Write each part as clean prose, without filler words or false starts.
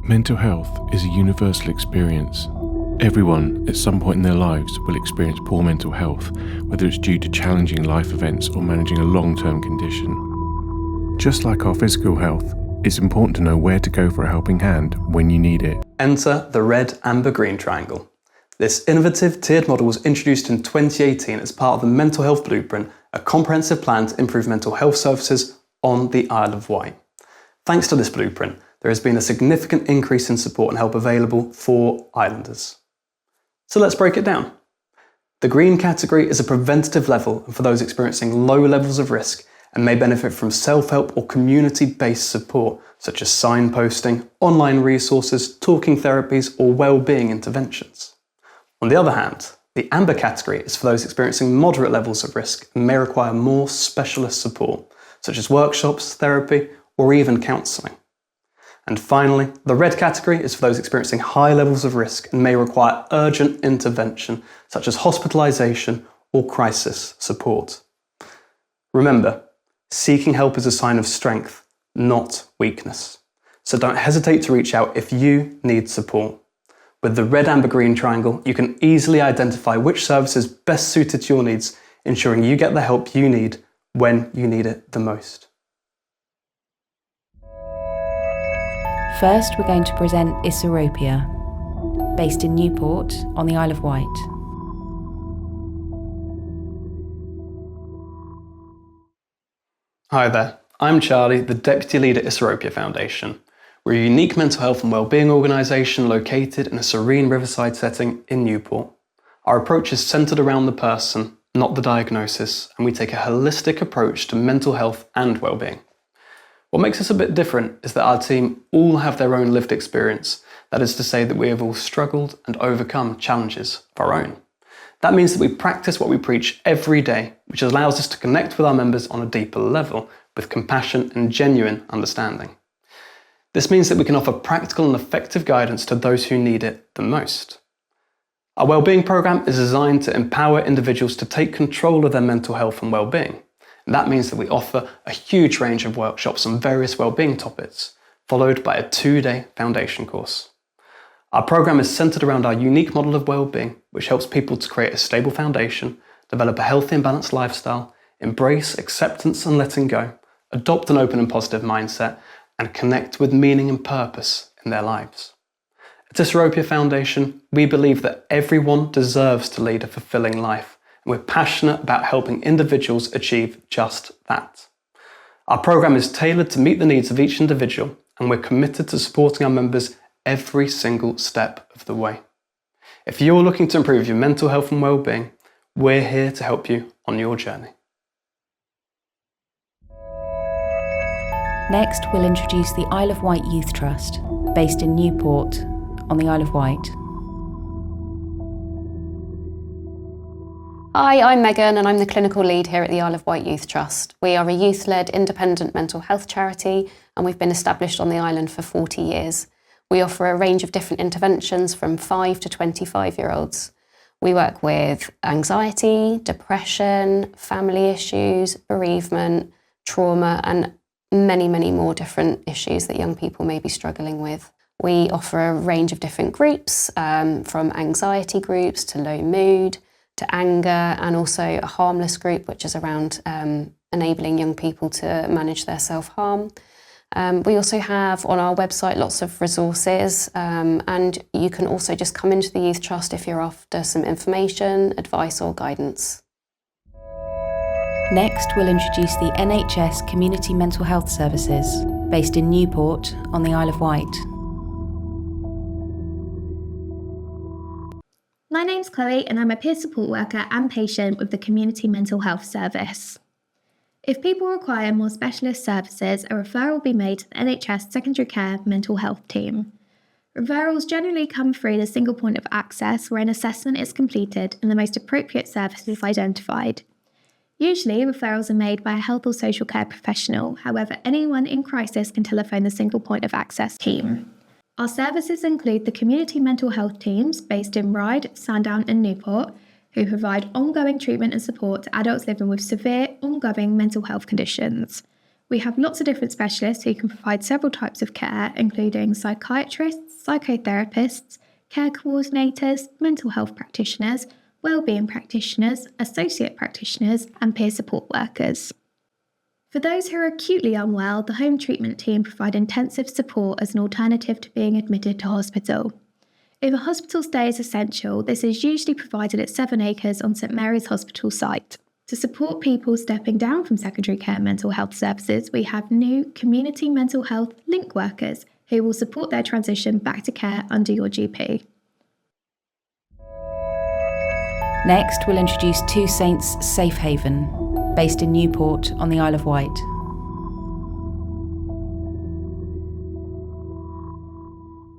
Mental health is a universal experience. Everyone, at some point in their lives, will experience poor mental health, whether it's due to challenging life events or managing a long-term condition. Just like our physical health, it's important to know where to go for a helping hand when you need it. Enter the red, amber, green triangle. This innovative tiered model was introduced in 2018 as part of the Mental Health Blueprint, a comprehensive plan to improve mental health services on the Isle of Wight. Thanks to this blueprint, there has been a significant increase in support and help available for islanders. So let's break it down. The green category is a preventative level and for those experiencing low levels of risk and may benefit from self-help or community-based support such as signposting, online resources, talking therapies or wellbeing interventions. On the other hand, the amber category is for those experiencing moderate levels of risk and may require more specialist support such as workshops, therapy or even counselling. And finally, the red category is for those experiencing high levels of risk and may require urgent intervention, such as hospitalisation or crisis support. Remember, seeking help is a sign of strength, not weakness. So don't hesitate to reach out if you need support. With the red, amber, green triangle, you can easily identify which service is best suited to your needs, ensuring you get the help you need when you need it the most. First, we're going to present Sopia, based in Newport on the Isle of Wight. Hi there, I'm Charlie, the Deputy Leader at Sopia Foundation. We're a unique mental health and wellbeing organisation located in a serene riverside setting in Newport. Our approach is centred around the person, not the diagnosis, and we take a holistic approach to mental health and wellbeing. What makes us a bit different is that our team all have their own lived experience. That is to say that we have all struggled and overcome challenges of our own. That means that we practice what we preach every day, which allows us to connect with our members on a deeper level with compassion and genuine understanding. This means that we can offer practical and effective guidance to those who need it the most. Our wellbeing programme is designed to empower individuals to take control of their mental health and wellbeing. And that means that we offer a huge range of workshops on various wellbeing topics, followed by a 2-day foundation course. Our programme is centred around our unique model of wellbeing, which helps people to create a stable foundation, develop a healthy and balanced lifestyle, embrace acceptance and letting go, adopt an open and positive mindset, and connect with meaning and purpose in their lives. At the Sopia Foundation, we believe that everyone deserves to lead a fulfilling life. We're passionate about helping individuals achieve just that. Our programme is tailored to meet the needs of each individual, and we're committed to supporting our members every single step of the way. If you're looking to improve your mental health and wellbeing, we're here to help you on your journey. Next, we'll introduce the Isle of Wight Youth Trust, based in Newport on the Isle of Wight. Hi, I'm Megan and I'm the clinical lead here at the Isle of Wight Youth Trust. We are a youth-led independent mental health charity and we've been established on the island for 40 years. We offer a range of different interventions from 5 to 25-year-olds. We work with anxiety, depression, family issues, bereavement, trauma and many more different issues that young people may be struggling with. We offer a range of different groups, from anxiety groups to low mood, to anger, and also a harmless group, which is around enabling young people to manage their self-harm. We also have on our website lots of resources, and you can also just come into the Youth Trust if you're after some information, advice or guidance. Next, we'll introduce the NHS Community Mental Health Services, based in Newport on the Isle of Wight. My name's Chloe and I'm a peer support worker and patient with the Community Mental Health Service. If people require more specialist services, a referral will be made to the NHS Secondary Care Mental Health team. Referrals generally come through the single point of access where an assessment is completed and the most appropriate service is identified. Usually, referrals are made by a health or social care professional. However, anyone in crisis can telephone the single point of access team. Our services include the community mental health teams based in Ryde, Sandown and Newport, who provide ongoing treatment and support to adults living with severe, ongoing mental health conditions. We have lots of different specialists who can provide several types of care, including psychiatrists, psychotherapists, care coordinators, mental health practitioners, wellbeing practitioners, associate practitioners, and peer support workers. For those who are acutely unwell, the home treatment team provide intensive support as an alternative to being admitted to hospital. If a hospital stay is essential, this is usually provided at 7 Acres on St Mary's Hospital site. To support people stepping down from secondary care mental health services, we have new community mental health link workers who will support their transition back to care under your GP. Next, we'll introduce Two Saints Safe Haven, based in Newport on the Isle of Wight.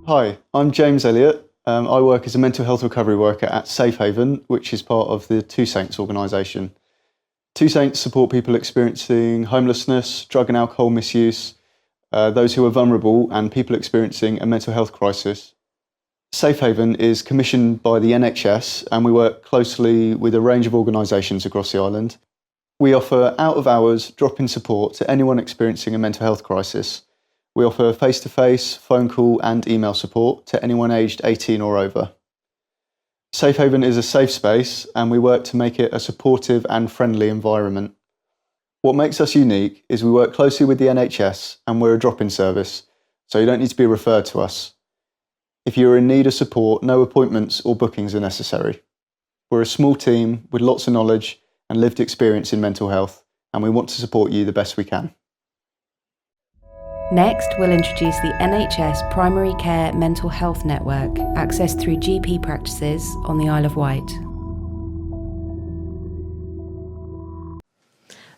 Hi, I'm James Elliott. I work as a mental health recovery worker at Safe Haven, which is part of the Two Saints organisation. Two Saints support people experiencing homelessness, drug and alcohol misuse, those who are vulnerable, and people experiencing a mental health crisis. Safe Haven is commissioned by the NHS, and we work closely with a range of organisations across the island. We offer out-of-hours drop-in support to anyone experiencing a mental health crisis. We offer face-to-face, phone call and email support to anyone aged 18 or over. Safe Haven is a safe space, and we work to make it a supportive and friendly environment. What makes us unique is we work closely with the NHS, and we're a drop-in service, so you don't need to be referred to us. If you're in need of support, no appointments or bookings are necessary. We're a small team with lots of knowledge and lived experience in mental health, and we want to support you the best we can. Next, we'll introduce the NHS Primary Care Mental Health Network, accessed through GP practices on the Isle of Wight.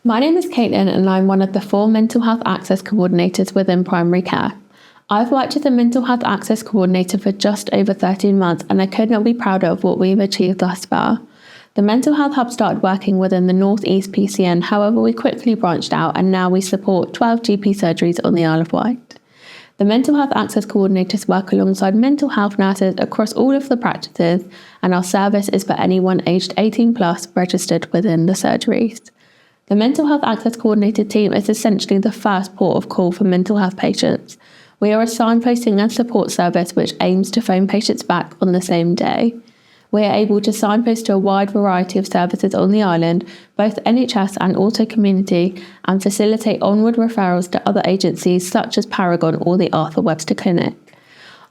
My name is Caitlin, and I'm one of the 4 mental health access coordinators within primary care. I've worked as a mental health access coordinator for just over 13 months, and I could not be prouder of what we've achieved thus far. The Mental Health Hub started working within the North East PCN, however we quickly branched out and now we support 12 GP surgeries on the Isle of Wight. The Mental Health Access Coordinators work alongside mental health nurses across all of the practices, and our service is for anyone aged 18 plus registered within the surgeries. The Mental Health Access Coordinator team is essentially the first port of call for mental health patients. We are a signposting and support service which aims to phone patients back on the same day. We are able to signpost to a wide variety of services on the island, both NHS and also community, and facilitate onward referrals to other agencies such as Paragon or the Arthur Webster Clinic.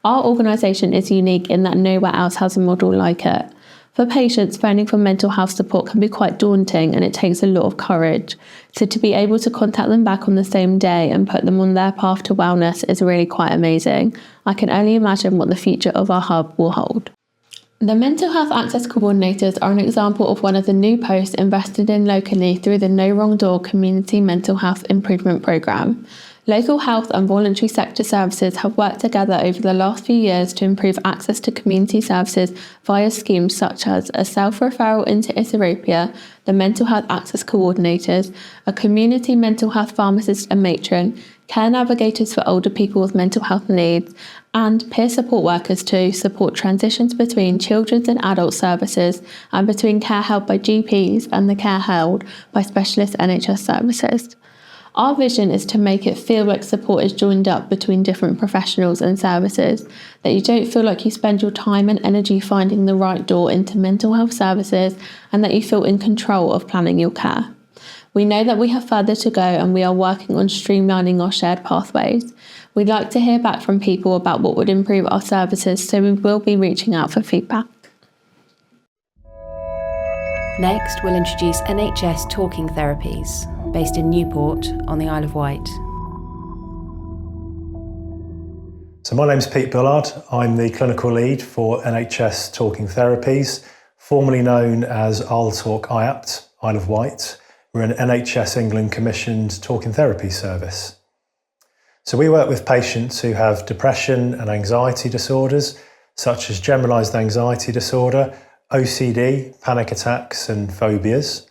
Our organisation is unique in that nowhere else has a model like it. For patients, phoning for mental health support can be quite daunting and it takes a lot of courage. So to be able to contact them back on the same day and put them on their path to wellness is really quite amazing. I can only imagine what the future of our hub will hold. The Mental Health Access Coordinators are an example of one of the new posts invested in locally through the No Wrong Door Community Mental Health Improvement Programme. Local health and voluntary sector services have worked together over the last few years to improve access to community services via schemes such as a self-referral into Ethiopia, the Mental Health Access Coordinators, a community mental health pharmacist and matron, care navigators for older people with mental health needs, and peer support workers to support transitions between children's and adult services and between care held by GPs and the care held by specialist NHS services. Our vision is to make it feel like support is joined up between different professionals and services, that you don't feel like you spend your time and energy finding the right door into mental health services, and that you feel in control of planning your care. We know that we have further to go and we are working on streamlining our shared pathways. We'd like to hear back from people about what would improve our services, so we will be reaching out for feedback. Next, we'll introduce NHS Talking Therapies, based in Newport on the Isle of Wight. So my name's Pete Bullard. I'm the clinical lead for NHS Talking Therapies, formerly known as I'll Talk IAPT, Isle of Wight. We're an NHS England commissioned talking therapy service. So we work with patients who have depression and anxiety disorders, such as generalised anxiety disorder, OCD, panic attacks and phobias.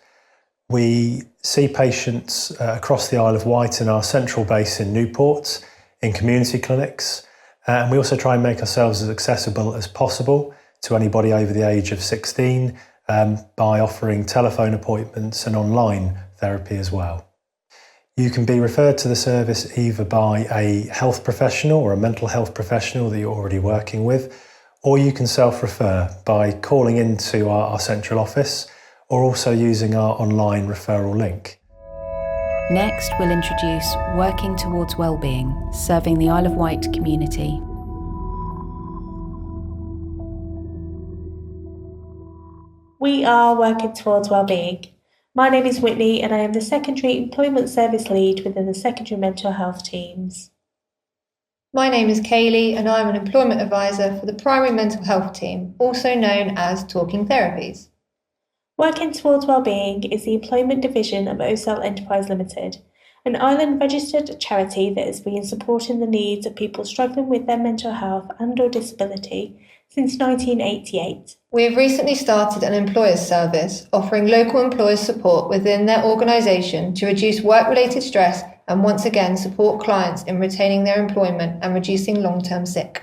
We see patients across the Isle of Wight in our central base in Newport, in community clinics, and we also try and make ourselves as accessible as possible to anybody over the age of 16 by offering telephone appointments and online therapy as well. You can be referred to the service either by a health professional or a mental health professional that you're already working with, or you can self-refer by calling into our central office or also using our online referral link. Next, we'll introduce Working Towards Wellbeing, serving the Isle of Wight community. We are working towards wellbeing. My name is Whitney and I am the Secondary Employment Service Lead within the Secondary Mental Health teams. My name is Kaylee and I'm an Employment Advisor for the Primary Mental Health team, also known as Talking Therapies. Working Towards Wellbeing is the employment division of OSAL Enterprise Limited, an Ireland-registered charity that has been supporting the needs of people struggling with their mental health and/or disability since 1988. We have recently started an employers service offering local employers support within their organisation to reduce work-related stress and once again support clients in retaining their employment and reducing long-term sick.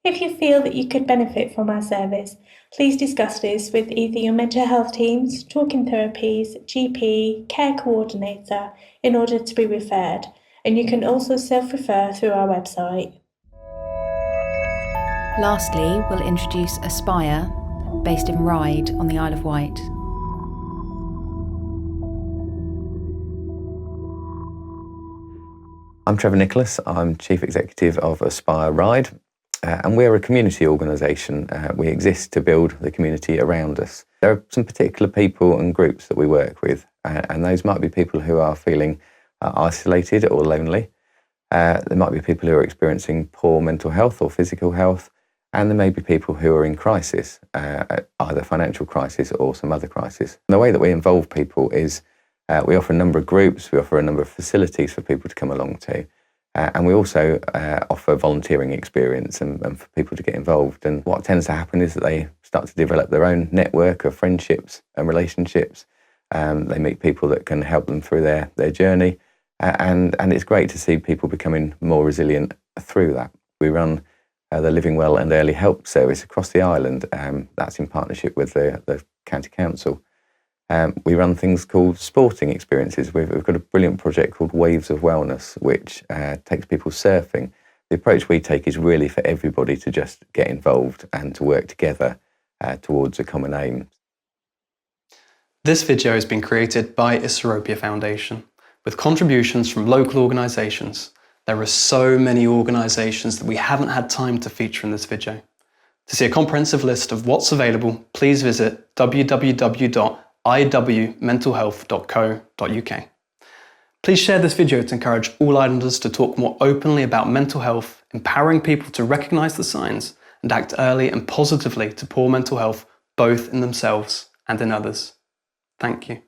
If you feel that you could benefit from our service, please discuss this with either your mental health teams, Talking Therapies, GP, care coordinator in order to be referred, and you can also self-refer through our website. Lastly, we'll introduce Spire, based in Ryde on the Isle of Wight. I'm Trevor Nicholas. I'm Chief Executive of Spire Ryde, and we're a community organisation. We exist to build the community around us. There are some particular people and groups that we work with, and those might be people who are feeling isolated or lonely. There might be people who are experiencing poor mental health or physical health, and there may be people who are in crisis, either financial crisis or some other crisis. And the way that we involve people is we offer a number of groups, we offer a number of facilities for people to come along to, and we also offer volunteering experience and for people to get involved. And what tends to happen is that they start to develop their own network of friendships and relationships. They meet people that can help them through their journey, and it's great to see people becoming more resilient through that. We run the Living Well and Early Help service across the island. That's in partnership with the County Council. We run things called sporting experiences. We've got a brilliant project called Waves of Wellness, which takes people surfing. The approach we take is really for everybody to just get involved and to work together towards a common aim. This video has been created by the Sopia Foundation with contributions from local organisations. There are so many organisations that we haven't had time to feature in this video. To see a comprehensive list of what's available, please visit www.iwmentalhealth.co.uk. Please share this video to encourage all islanders to talk more openly about mental health, empowering people to recognise the signs and act early and positively to poor mental health, both in themselves and in others. Thank you.